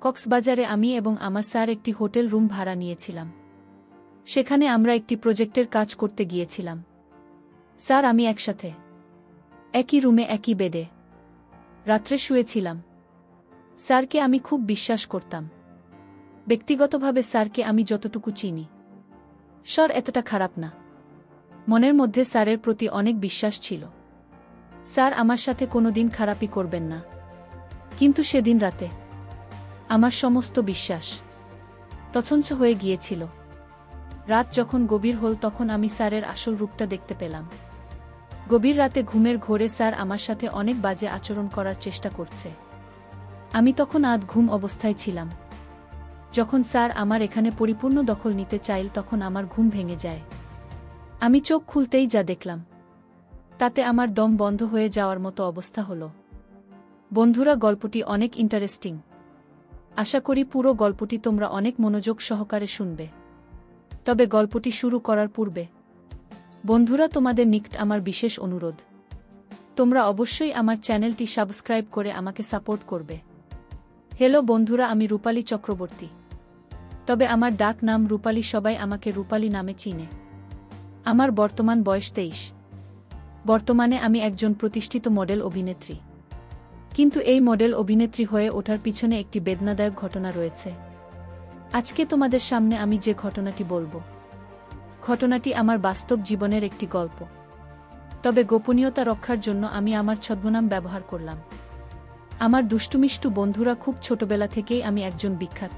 কক্সবাজারে আমি এবং আমার স্যার একটি হোটেল রুম ভাড়া নিয়েছিলাম। সেখানে আমরা একটি প্রজেক্টের কাজ করতে গিয়েছিলাম। স্যার আমি একসাথে একই রুমে একই বেডে রাত্রে শুয়েছিলাম। স্যারকে আমি খুব বিশ্বাস করতাম। ব্যক্তিগতভাবে স্যারকে আমি যতটুকু চিনি, স্যার এতটা খারাপ না। মনের মধ্যে স্যারের প্রতি অনেক বিশ্বাস ছিল। স্যার আমার সাথে কোনোদিন খারাপই করবেন না। কিন্তু সেদিন রাতে আমার সমস্ত বিশ্বাস তছনছ হয়ে গিয়েছিল। রাত যখন গভীর হল তখন আমি স্যারের আসল রূপটা দেখতে পেলাম। গভীর রাতে ঘুমের ঘোরে স্যার আমার সাথে অনেক বাজে আচরণ করার চেষ্টা করছে। আমি তখন আধ ঘুম অবস্থায় ছিলাম। যখন স্যার আমার এখানে পরিপূর্ণ দখল নিতে চাইল তখন আমার ঘুম ভেঙে যায়। আমি চোখ খুলতেই যা দেখলাম তাতে আমার দম বন্ধ হয়ে যাওয়ার মতো অবস্থা হলো। বন্ধুরা, গল্পটি অনেক ইন্টারেস্টিং। আশা করি পুরো গল্পটি তোমরা অনেক মনোযোগ সহকারে শুনবে। তবে গল্পটি শুরু করার পূর্বে বন্ধুরা, তোমাদের নিকট আমার বিশেষ অনুরোধ, তোমরা অবশ্যই আমার চ্যানেলটি সাবস্ক্রাইব করে আমাকে সাপোর্ট করবে। হ্যালো বন্ধুরা, আমি রূপালী চক্রবর্তী। তবে আমার ডাক নাম রূপালী, সবাই আমাকে রূপালী নামে চিনে। আমার বর্তমান বয়স 23। বর্তমানে আমি একজন প্রতিষ্ঠিত মডেল অভিনেত্রী। কিন্তু এই মডেল অভিনেত্রী হয়ে ওঠার পিছনে একটি বেদনাদায়ক ঘটনা রয়েছে। আজকে তোমাদের সামনে আমি যে ঘটনাটি বলবো, ঘটনাটি আমার বাস্তব জীবনের একটি গল্প। তবে গোপনীয়তা রক্ষার জন্য আমি আমার ছদ্মনাম ব্যবহার করলাম। আমার দুষ্টুমিষ্টু বন্ধুরা, খুব ছোটবেলা থেকেই আমি একজন বিখ্যাত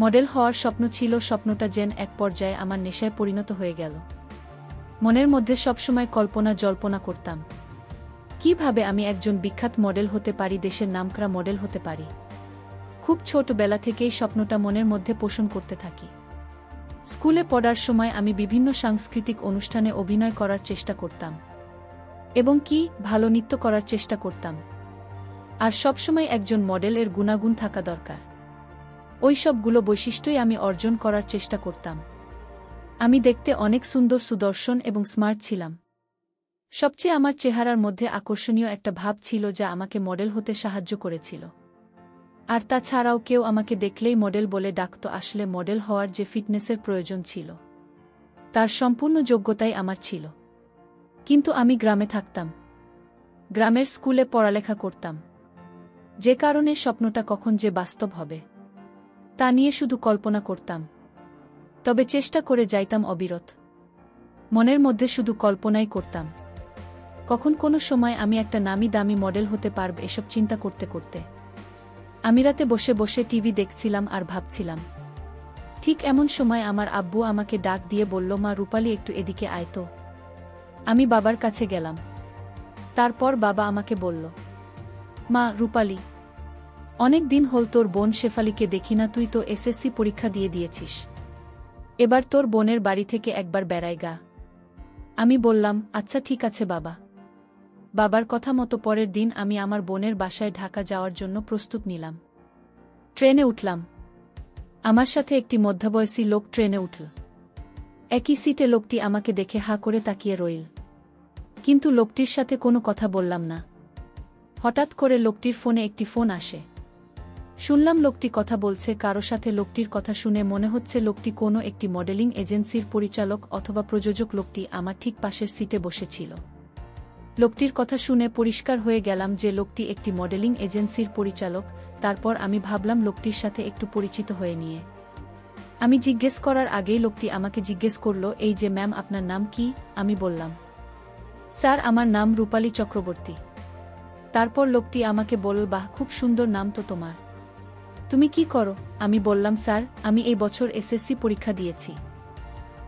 মডেল হওয়ার স্বপ্ন ছিল। স্বপ্নটা যেন এক পর্যায়ে আমার নেশায় পরিণত হয়ে গেল। মনের মধ্যে সবসময় কল্পনা জল্পনা করতাম, কিভাবে আমি একজন বিখ্যাত মডেল হতে পারি, দেশের নামকরা মডেল হতে পারি। খুব ছোটবেলা থেকেই স্বপ্নটা মনের মধ্যে পোষণ করতে থাকি। স্কুলে পড়ার সময় আমি বিভিন্ন সাংস্কৃতিক অনুষ্ঠানে অভিনয় করার চেষ্টা করতাম এবং ভালো নৃত্য করার চেষ্টা করতাম। আর সবসময় একজন মডেল এর গুণাগুণ থাকা দরকার। ওই সবগুলো বৈশিষ্ট্যই আমি অর্জন করার চেষ্টা করতাম। আমি দেখতে অনেক সুন্দর, সুদর্শন এবং স্মার্ট ছিলাম। সবচেয়ে আমার চেহারার মধ্যে আকর্ষণীয় একটা ভাব ছিল যা আমাকে মডেল হতে সাহায্য করেছিল। আর তাছাড়াও কেউ আমাকে দেখলেই মডেল বলে ডাকত। আসলে মডেল হওয়ার যে ফিটনেসের প্রয়োজন ছিল তার সম্পূর্ণ যোগ্যতাই আমার ছিল। কিন্তু আমি গ্রামে থাকতাম, গ্রামের স্কুলে পড়ালেখা করতাম, যে কারণে স্বপ্নটা কখন যে বাস্তব হবে তা নিয়ে শুধু কল্পনা করতাম। তবে চেষ্টা করে যাইতাম অবিরত। মনের মধ্যে শুধু কল্পনাই করতাম কখন কোনো সময় আমি একটা নামি দামি মডেল হতে পারব। এসব চিন্তা করতে করতে আমি রাতে বসে বসে টিভি দেখছিলাম আর ভাবছিলাম। ঠিক এমন সময় আমার আব্বু আমাকে ডাক দিয়ে বলল, মা রূপালী, একটু এদিকে আয় তো। আমি বাবার কাছে গেলাম। তারপর বাবা আমাকে বলল, মা রূপালী, অনেক দিন হল তোর বোন শেফালিকে দেখি না। তুই তো এসএসসি পরীক্ষা দিয়ে দিয়েছিস। এবার তোর বোনের বাড়ি থেকে একবার বেড়াই গা। আমি বললাম, আচ্ছা ঠিক আছে বাবা। বাবার কথা মতো পরের দিন আমি আমার বোনের বাসায় ঢাকা যাওয়ার জন্য প্রস্তুত নিলাম। ট্রেনে উঠলাম। আমার সাথে একটি মধ্যবয়সী লোক ট্রেনে উঠল। একই সিটে লোকটি আমাকে দেখে হা করে তাকিয়ে রইল। কিন্তু লোকটির সাথে কোনো কথা বললাম না। হঠাৎ করে লোকটির ফোনে একটি ফোন আসে। শুনলাম লোকটি কথা বলছে কারো সাথে। লোকটির কথা শুনে মনে হচ্ছে লোকটি কোনো একটি মডেলিং এজেন্সির পরিচালক অথবা প্রযোজক। লোকটি আমার ঠিক পাশের সিটে বসেছিল। লোকটির কথা শুনে পরিষ্কার হয়ে গেলাম যে লোকটি একটি মডেলিং এজেন্সির পরিচালক। তারপর আমি ভাবলাম লোকটির সাথে একটু পরিচিত হয়ে নিয়ে। আমি জিজ্ঞেস করার আগেই লোকটি আমাকে জিজ্ঞেস করল, এই যে ম্যাম, আপনার নাম কি? আমি বললাম, স্যার আমার নাম রূপালী চক্রবর্তী। তারপর লোকটি আমাকে বলল, বাহ, খুব সুন্দর নাম তো তোমার। তুমি কি করো? আমি বললাম, স্যার আমি এই বছর এসএসসি পরীক্ষা দিয়েছি।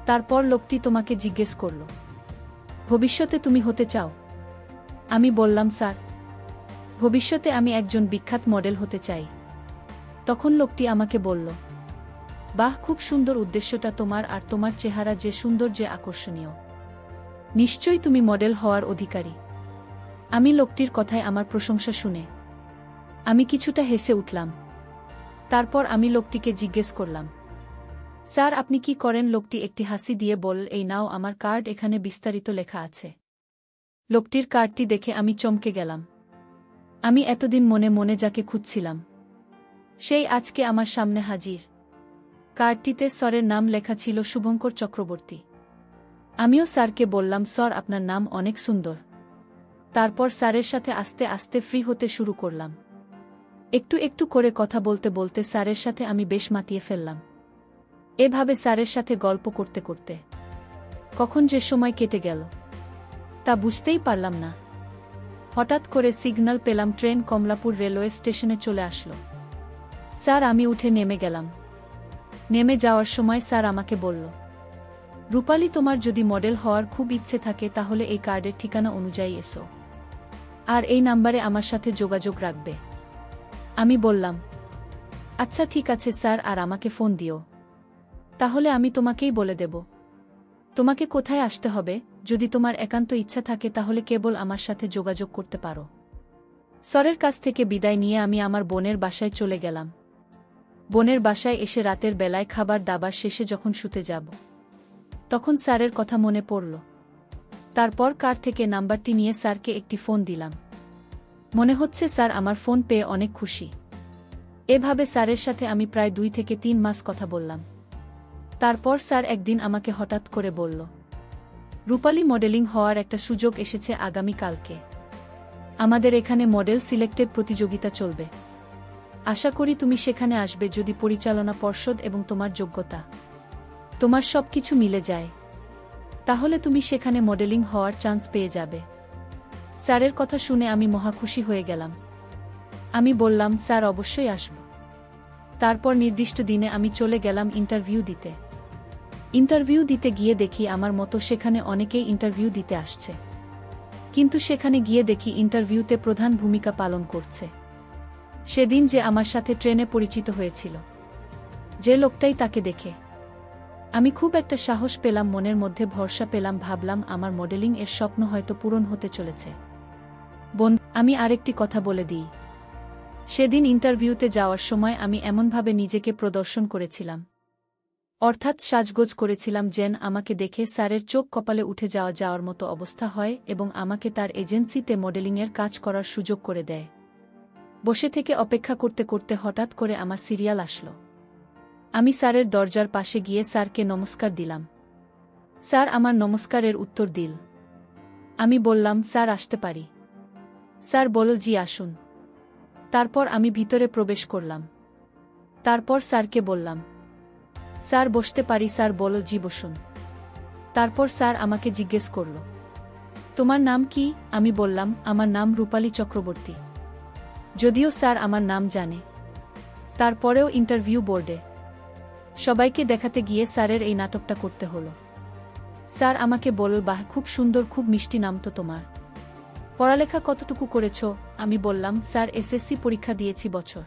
তারপর লোকটি তোমাকে জিজ্ঞেস করল, ভবিষ্যতে তুমি হতে চাও? আমি বললাম, স্যার ভবিষ্যতে আমি একজন বিখ্যাত মডেল হতে চাই। তখন লোকটি আমাকে বলল, বাহ, খুব সুন্দর উদ্দেশ্যটা তোমার। আর তোমার চেহারা যে সুন্দর, যে আকর্ষণীয়, নিশ্চয়ই তুমি মডেল হওয়ার অধিকারী। আমি লোকটির কথায় আমার প্রশংসা শুনে আমি কিছুটা হেসে উঠলাম। তারপর আমি লোকটিকে জিজ্ঞেস করলাম, স্যার আপনি কি করেন? লোকটি একটি হাসি দিয়ে বলল, এই নাও আমার কার্ড, এখানে বিস্তারিত লেখা আছে। লোকটির কার্ডটি দেখে আমি চমকে গেলাম। আমি এতদিন মনে মনে যাকে খুঁজছিলাম সেই আজকে আমার সামনে হাজির। কার্ডটিতে স্যারের নাম লেখা ছিল শুভঙ্কর চক্রবর্তী। আমিও স্যারকে বললাম, স্যার আপনার নাম অনেক সুন্দর। তারপর স্যারের সাথে আস্তে আস্তে ফ্রি হতে শুরু করলাম। একটু একটু করে কথা বলতে বলতে স্যারের সাথে আমি বেশ মাতিয়ে ফেললাম। এভাবে স্যারের সাথে গল্প করতে করতে কখন যে সময় কেটে গেল তা বুঝতেই পারলাম না। হঠাৎ করে সিগন্যাল পেলাম, ট্রেন কমলাপুর রেলওয়ে স্টেশনে চলে আসলো। স্যার আমি উঠে নেমে গেলাম। নেমে যাওয়ার সময় স্যার আমাকে বলল, রূপালী, তোমার যদি মডেল হওয়ার খুব ইচ্ছে থাকে তাহলে এই কার্ডের ঠিকানা অনুযায়ী এসো, আর এই নাম্বারে আমার সাথে যোগাযোগ রাখবে। আমি বললাম, আচ্ছা ঠিক আছে স্যার, আর আমাকে ফোন দিও। তাহলে আমি তোমাকেই বলে দেব তোমাকে কোথায় আসতে হবে। যদি তোমার একান্ত ইচ্ছা থাকে তাহলে কেবল আমার সাথে যোগাযোগ করতে পারো। স্যারের কাছ থেকে বিদায় নিয়ে আমি আমার বোনের বাসায় চলে গেলাম। বোনের বাসায় এসে রাতের বেলায় খাবার দাবার শেষে যখন শুতে যাব, তখন স্যারের কথা মনে পড়ল। তারপর কার থেকে নাম্বারটি নিয়ে স্যারকে একটি ফোন দিলাম। মনে হচ্ছে স্যার আমার ফোন পেয়ে অনেক খুশি। এভাবে স্যারের সাথে আমি প্রায় 2 থেকে 3 মাস কথা বললাম। তারপর স্যার একদিন আমাকে হঠাৎ করে বলল, রূপালী, মডেলিং হওয়ার একটা সুযোগ এসেছে আগামীকালকে। আমাদের এখানে মডেল সিলেক্টেড প্রতিযোগিতা চলবে। আশা করি তুমি সেখানে আসবে যদি পরিচালনা পর্ষদ এবং তোমার যোগ্যতা, তোমার সবকিছু মিলে যায়। তাহলে তুমি সেখানে মডেলিং হওয়ার চান্স পেয়ে যাবে। স্যারের কথা শুনে আমি মহা খুশি হয়ে গেলাম। আমি বললাম, স্যার অবশ্যই আসব। তারপর নির্দিষ্ট দিনে আমি চলে গেলাম ইন্টারভিউ দিতে। ইন্টারভিউ দিতে গিয়ে দেখি আমার মতো সেখানে অনেকেই ইন্টারভিউ দিতে আসছে, কিন্তু সেখানে গিয়ে দেখি ইন্টারভিউতে প্রধান ভূমিকা পালন করছে সেদিন যে আমার সাথে ট্রেনে পরিচিত হয়েছিল, যে লোকটাই, তাকে দেখে আমি খুব একটা সাহস পেলাম, মনের মধ্যে ভরসা পেলাম। ভাবলাম আমার মডেলিং এর স্বপ্ন হয়তো পূরণ হতে চলেছে। আমি আরেকটি কথা বলে দিই, সেদিন ইন্টারভিউতে যাওয়ার সময় আমি এমনভাবে নিজেকে প্রদর্শন করেছিলাম, অর্থাৎ সাজগোজ করেছিলাম যেন আমাকে দেখে স্যারের চোখ কপালে উঠে যাওয়ার মতো অবস্থা হয় এবং আমাকে তার এজেন্সিতে মডেলিংয়ের কাজ করার সুযোগ করে দেয়। বসে থেকে অপেক্ষা করতে করতে হঠাৎ করে আমার সিরিয়াল আসলো। আমি স্যারের দরজার পাশে গিয়ে স্যারকে নমস্কার দিলাম। স্যার আমার নমস্কারের উত্তর দিল। আমি বললাম, স্যার আসতে পারি? স্যার বলল, জি আসুন। তারপর আমি ভিতরে প্রবেশ করলাম। তারপর স্যারকে বললাম, স্যার বসতে পারি? স্যার বলল, জি বসুন। তারপর স্যার আমাকে জিজ্ঞেস করল, তোমার নাম কি? আমি বললাম, আমার নাম রূপালী চক্রবর্তী। যদিও স্যার আমার নাম জানে, তারপরেও ইন্টারভিউ বোর্ডে সবাইকে দেখাতে গিয়ে স্যারের এই নাটকটা করতে হলো। স্যার আমাকে বলল, বাহ, খুব সুন্দর, খুব মিষ্টি নাম তো তোমার। পড়ালেখা কতটুকু করেছ? আমি বললাম, স্যার এসএসসি পরীক্ষা দিয়েছি বছর।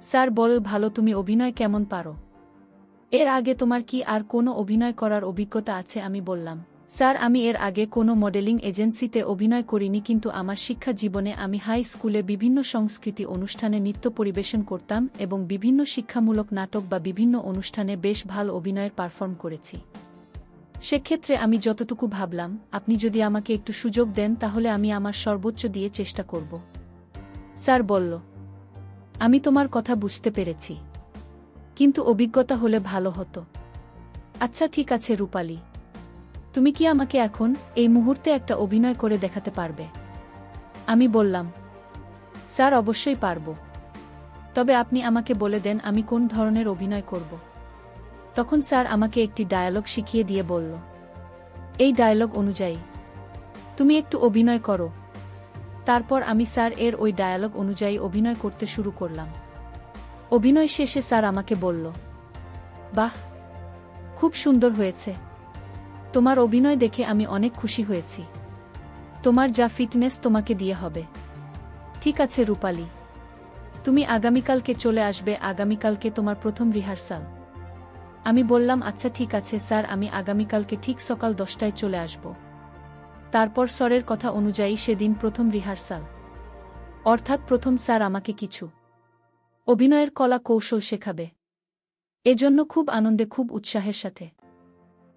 স্যার বলল, ভালো, তুমি অভিনয় কেমন পারো? এর আগে তোমার কি আর কোনো অভিনয় করার অভিজ্ঞতা আছে? আমি বললাম, স্যার আমি এর আগে কোনো মডেলিং এজেন্সিতে অভিনয় করিনি, কিন্তু আমার শিক্ষা জীবনে আমি হাই স্কুলে বিভিন্ন সংস্কৃতি অনুষ্ঠানে নৃত্য পরিবেশন করতাম এবং বিভিন্ন শিক্ষামূলক নাটক বা বিভিন্ন অনুষ্ঠানে বেশ ভালো অভিনয়ের পারফর্ম করেছি। সেক্ষেত্রে আমি যতটুকু ভাবলাম, আপনি যদি আমাকে একটু সুযোগ দেন তাহলে আমি আমার সর্বোচ্চ দিয়ে চেষ্টা করব। স্যার বলল, আমি তোমার কথা বুঝতে পেরেছি, কিন্তু অভিজ্ঞতা হলে ভালো হতো। আচ্ছা ঠিক আছে রূপালী, তুমি কি আমাকে এখন এই মুহূর্তে একটা অভিনয় করে দেখাতে পারবে? আমি বললাম, স্যার অবশ্যই পারব, তবে আপনি আমাকে বলে দেন আমি কোন ধরনের অভিনয় করব। তখন স্যার আমাকে একটি ডায়ালগ শিখিয়ে দিয়ে বলল, এই ডায়ালগ অনুযায়ী তুমি একটু অভিনয় করো। তারপর আমি স্যার এর ওই ডায়ালগ অনুযায়ী অভিনয় করতে শুরু করলাম। অভিনয় শেষে স্যার আমাকে বলল, বাহ, খুব সুন্দর হয়েছে, তোমার অভিনয় দেখে আমি অনেক খুশি হয়েছি। তোমার যা ফিটনেস তোমাকে দিয়ে হবে। ঠিক আছে রূপালী, তুমি আগামীকালকে চলে আসবে, আগামীকালকে তোমার প্রথম রিহার্সাল। আমি বললাম, আচ্ছা ঠিক আছে স্যার, আমি আগামীকালকে ঠিক সকাল 10টায় চলে আসব। তারপর স্যারের কথা অনুযায়ী সেদিন প্রথম রিহার্সাল, অর্থাৎ প্রথম স্যার আমাকে কিছু অভিনয়ের কলা কৌশল শেখাবে। এজন্য খুব আনন্দে, খুব উৎসাহের সাথে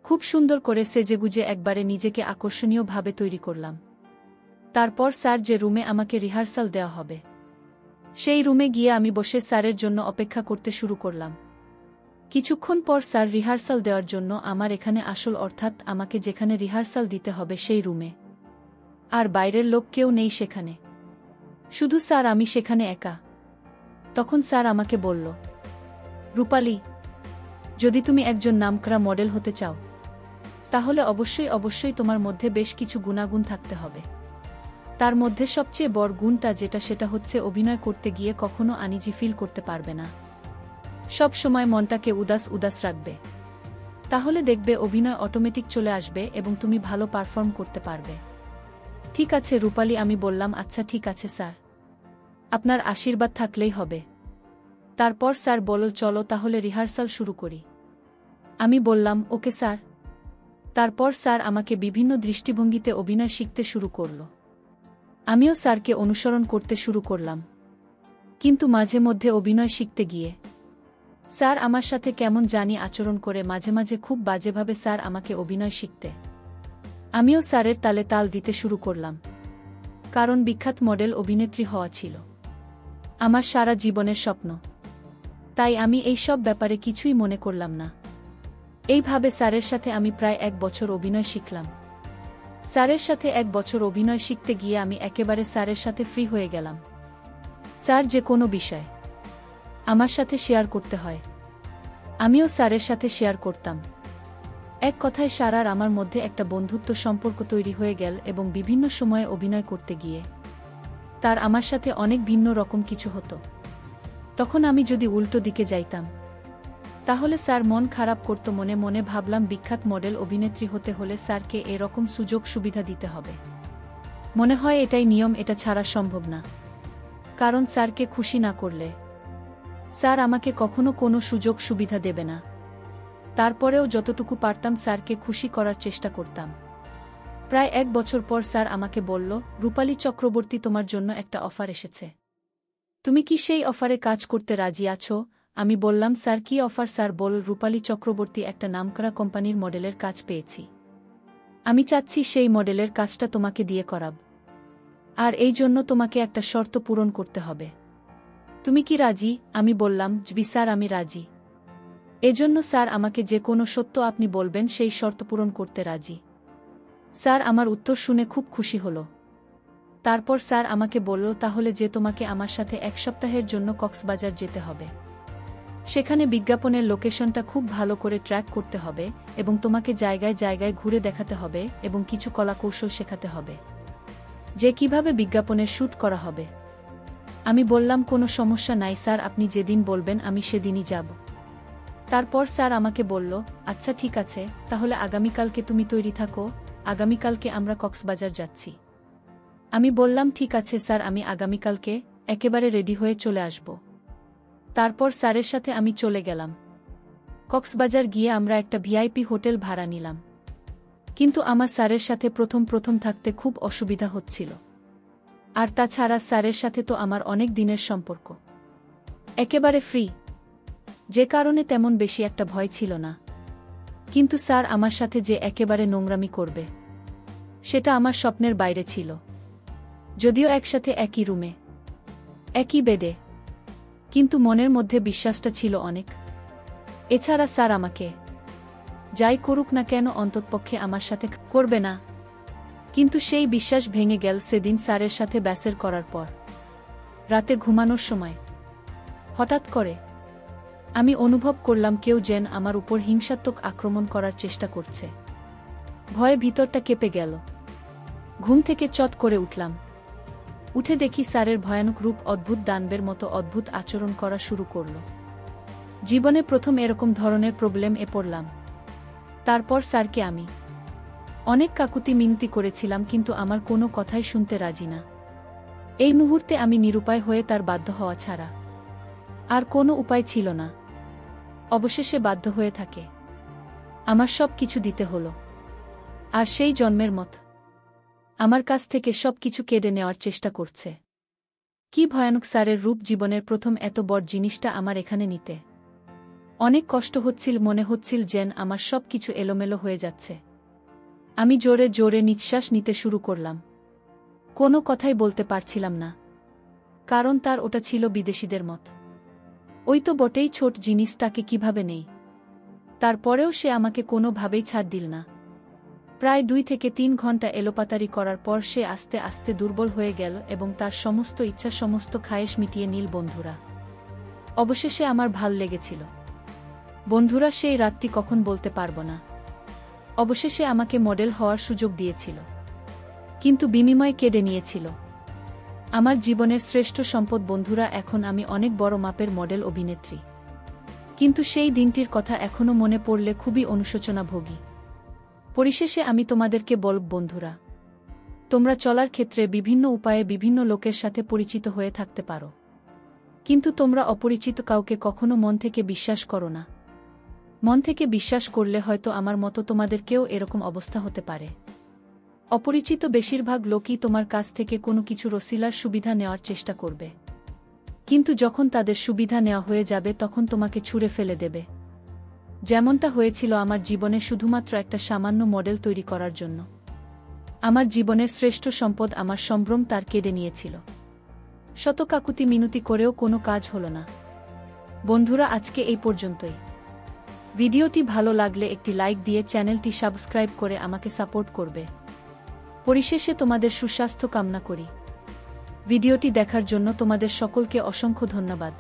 খুব সুন্দর করে সেজেগুজে একবারে নিজেকে আকর্ষণীয়ভাবে তৈরি করলাম। তারপর স্যার যে রুমে আমাকে রিহার্সাল দেওয়া হবে সেই রুমে গিয়ে আমি বসে স্যারের জন্য অপেক্ষা করতে শুরু করলাম। কিছুক্ষণ পর স্যার রিহার্সাল দেওয়ার জন্য আমার এখানে আসল অর্থাৎ আমাকে যেখানে রিহার্সাল দিতে হবে সেই রুমে। আর বাইরের লোক কেউ নেই সেখানে, শুধু স্যার আমি সেখানে একা। তখন স্যার আমাকে বলল, রূপালী, যদি তুমি একজন নামকরা মডেল হতে চাও তাহলে অবশ্যই তোমার মধ্যে বেশ কিছু গুণাগুণ থাকতে হবে। তার মধ্যে সবচেয়ে বড় গুণটা সেটা হচ্ছে অভিনয় করতে গিয়ে কখনো আনইজি ফিল করতে পারবে না, সব সময় মনটাকে উদাস রাখবে। তাহলে দেখবে অভিনয় অটোমেটিক চলে আসবে এবং তুমি ভালো পারফর্ম করতে পারবে। ঠিক আছে রূপালী, আমি বললাম আচ্ছা ঠিক আছে স্যার, আপনার আশীর্বাদ থাকলেই হবে। তারপর স্যার বলল চলো তাহলে রিহার্সাল শুরু করি। আমি বললাম ওকে স্যার। তারপর স্যার আমাকে বিভিন্ন দৃষ্টিভঙ্গিতে অভিনয় শিখতে শুরু করল। আমিও স্যারকে অনুসরণ করতে শুরু করলাম। কিন্তু মাঝে মধ্যে অভিনয় শিখতে গিয়ে স্যার আমার সাথে কেমন জানি আচরণ করে, মাঝে মাঝে খুব বাজেভাবে স্যার আমাকে অভিনয় শিখতে। আমিও স্যারের তালে তাল দিতে শুরু করলাম, কারণ বিখ্যাত মডেল অভিনেত্রী হওয়া ছিল আমার সারা জীবনের স্বপ্ন। তাই আমি এই সব ব্যাপারে কিছুই মনে করলাম না। এইভাবে স্যারের সাথে আমি প্রায় 1 বছর অভিনয় শিখলাম। স্যারের সাথে 1 বছর অভিনয় শিখতে গিয়ে আমি একেবারে স্যারের সাথে ফ্রি হয়ে গেলাম। স্যার যে কোনো বিষয় আমার সাথে শেয়ার করতে হয়, আমিও স্যারের সাথে শেয়ার করতাম। এক কথায় স্যার আর আমার মধ্যে একটা বন্ধুত্ব সম্পর্ক তৈরি হয়ে গেল এবং বিভিন্ন সময়ে অভিনয় করতে গিয়ে তার আমার সাথে অনেক ভিন্ন রকম কিছু হতো। তখন আমি যদি উল্টো দিকে যাইতাম তাহলে স্যার মন খারাপ করত। মনে মনে ভাবলাম বিখ্যাত মডেল অভিনেত্রী হতে হলে স্যারকে এরকম সুযোগ সুবিধা দিতে হবে। মনে হয় এটাই নিয়ম, এটা ছাড়া সম্ভব না, কারণ স্যারকে খুশি না করলে স্যার আমাকে কখনো কোনো সুযোগ সুবিধা দেবে না। তারপরেও যতটুকু পারতাম স্যারকে খুশি করার চেষ্টা করতাম। প্রায় 1 বছর পর স্যার আমাকে বলল, রূপালী চক্রবর্তী, তোমার জন্য একটা অফার এসেছে, তুমি কি সেই অফারে কাজ করতে রাজি আছো? আমি বললাম স্যার কি অফার? স্যার বলল, রূপালী চক্রবর্তী, একটা নামকরা কোম্পানির মডেলের কাজ পেয়েছি। আমি চাচ্ছি সেই মডেলের কাজটা তোমাকে দিয়ে করাব, আর এই জন্য তোমাকে একটা শর্ত পূরণ করতে হবে। তুমি কি রাজি? আমি বললাম জি স্যার, আমি রাজি। এজন্য স্যার আমাকে যে কোনো সত্য আপনি বলবেন সেই শর্ত পূরণ করতে রাজি। স্যার আমার উত্তর শুনে খুব খুশি হল। তারপর স্যার আমাকে বলল, তাহলে যে তোমাকে আমার সাথে 1 সপ্তাহের জন্য কক্সবাজার যেতে হবে। সেখানে বিজ্ঞাপনের লোকেশনটা খুব ভালো করে ট্র্যাক করতে হবে এবং তোমাকে জায়গায় জায়গায় ঘুরে দেখাতে হবে এবং কিছু কলাকৌশল শেখাতে হবে যে কিভাবে বিজ্ঞাপনের শ্যুট করা হবে। আমি বললাম কোনো সমস্যা নাই স্যার, আপনি যেদিন বলবেন আমি সেদিনই যাব। তারপর স্যার আমাকে বলল, আচ্ছা ঠিক আছে, তাহলে আগামীকালকে তুমি তৈরি থাকো, আগামীকালকে আমরা কক্সবাজার যাচ্ছি। আমি বললাম ঠিক আছে স্যার, আমি আগামীকালকে একেবারে রেডি হয়ে চলে আসব। তারপর স্যারের সাথে আমি চলে গেলাম। কক্সবাজার গিয়ে আমরা একটা ভিআইপি হোটেল ভাড়া নিলাম। কিন্তু আমার স্যারের সাথে প্রথম থাকতে খুব অসুবিধা হচ্ছিল। আর তাছাড়া স্যারের সাথে তো আমার অনেক দিনের সম্পর্ক, একেবারে ফ্রি, যে কারণে তেমন বেশি একটা ভয় ছিল না। কিন্তু স্যার আমার সাথে যে একেবারে নোংরামি করবে সেটা আমার স্বপ্নের বাইরে ছিল। যদিও একসাথে একই রুমে, একই বেডে, কিন্তু মনের মধ্যে বিশ্বাসটা ছিল অনেক। এছাড়া স্যার আমাকে যাই করুক না কেন অন্ততপক্ষে আমার সাথে করবে না। কিন্তু সেই বিশ্বাস ভেঙে গেল সেদিন স্যারের সাথে ব্যাসের করার পর। রাতে ঘুমানোর সময় হঠাৎ করে আমি অনুভব করলাম কেউ যেন আমার উপর হিংসাত্মক আক্রমণ করার চেষ্টা করছে। ভয়ে ভিতরটা কেঁপে গেল। ঘুম থেকে চট করে উঠলাম। উঠে দেখি স্যারের ভয়ানক রূপ অদ্ভুত দানবের মতো অদ্ভুত আচরণ করা শুরু করল। জীবনে প্রথম এরকম ধরনের প্রবলেমে পড়লাম। তারপর স্যারকে আমি অনেক কাকুতি মিনতি করেছিলাম, কিন্তু আমার কোনো কথাই শুনতে রাজি না। এই মুহূর্তে আমি নিরুপায় হয়ে তার বাধ্য হওয়া ছাড়া আর কোনো উপায় ছিল না। অবশেষে বাধ্য হয়ে থাকে আমার সব কিছু দিতে হলো। আর সেই জন্মের মত আমার কাছ থেকে সব কিছু কেড়ে নেওয়ার চেষ্টা করছে। কি ভয়ানক! স্যারের রূপ, জীবনের প্রথম এত বড় জিনিসটা আমার এখানে নিতে অনেক কষ্ট হচ্ছিল। মনে হচ্ছিল যেন আমার সব কিছু এলোমেলো হয়ে যাচ্ছে। আমি জোরে জোরে নিঃশ্বাস নিতে শুরু করলাম। কোনো কথাই বলতে পারছিলাম না, কারণ তার ওটা ছিল বিদেশিদের মত। ওই তো বটেই, ছোট জিনিস, তাকে কিভাবে নেই? তারপরেও সে আমাকে কোনোভাবেই ছাড় দিল না। প্রায় 2 থেকে 3 ঘন্টা এলোপাতাড়ি করার পর সে আস্তে আস্তে দুর্বল হয়ে গেল এবং তার সমস্ত ইচ্ছা, সমস্ত খায়েশ মিটিয়ে নিল। বন্ধুরা, অবশেষে আমার ভাল লেগেছিল। বন্ধুরা, সেই রাতটি কখন বলতে পারবো না। অবশেষে আমাকে মডেল হওয়ার সুযোগ দিয়েছিল, কিন্তু বিনিময়ে কেড়ে নিয়েছিল আমার জীবনের শ্রেষ্ঠ সম্পদ। বন্ধুরা, এখন আমি অনেক বড় মাপের মডেল অভিনেত্রী, কিন্তু সেই দিনটির কথা এখনো মনে পড়লে খুবই অনুশোচনা ভোগী। পরিশেষে আমি তোমাদেরকে বলব, বন্ধুরা, তোমরা চলার ক্ষেত্রে বিভিন্ন উপায়ে বিভিন্ন লোকের সাথে পরিচিত হয়ে থাকতে পারো, কিন্তু তোমরা অপরিচিত কাউকে কখনো মন থেকে বিশ্বাস করো না। মন থেকে বিশ্বাস করলে হয়তো আমার মতো তোমাদেরকেও এরকম অবস্থা হতে পারে। অপরিচিত বেশিরভাগ লোকই তোমার কাছ থেকে কোনো কিছু রসিলার সুবিধা নেওয়ার চেষ্টা করবে, কিন্তু যখন তাদের সুবিধা নেওয়া হয়ে যাবে তখন তোমাকে ছুঁড়ে ফেলে দেবে। যেমনটা হয়েছিল আমার জীবনে শুধুমাত্র একটা সামান্য মডেল তৈরি করার জন্য। আমার জীবনের শ্রেষ্ঠ সম্পদ, আমার সম্ভ্রম, তার কেড়ে নিয়েছিল। শত কাকুতি মিনতি করেও কোনো কাজ হলো না। বন্ধুরা, আজকে এই পর্যন্তই। ভিডিওটি ভালো লাগলে একটি লাইক দিয়ে চ্যানেলটি সাবস্ক্রাইব করে আমাকে সাপোর্ট করবে। পরিশেষে তোমাদের সুস্বাস্থ্য কামনা করি। ভিডিওটি দেখার জন্য তোমাদের সকলকে অসংখ্য ধন্যবাদ।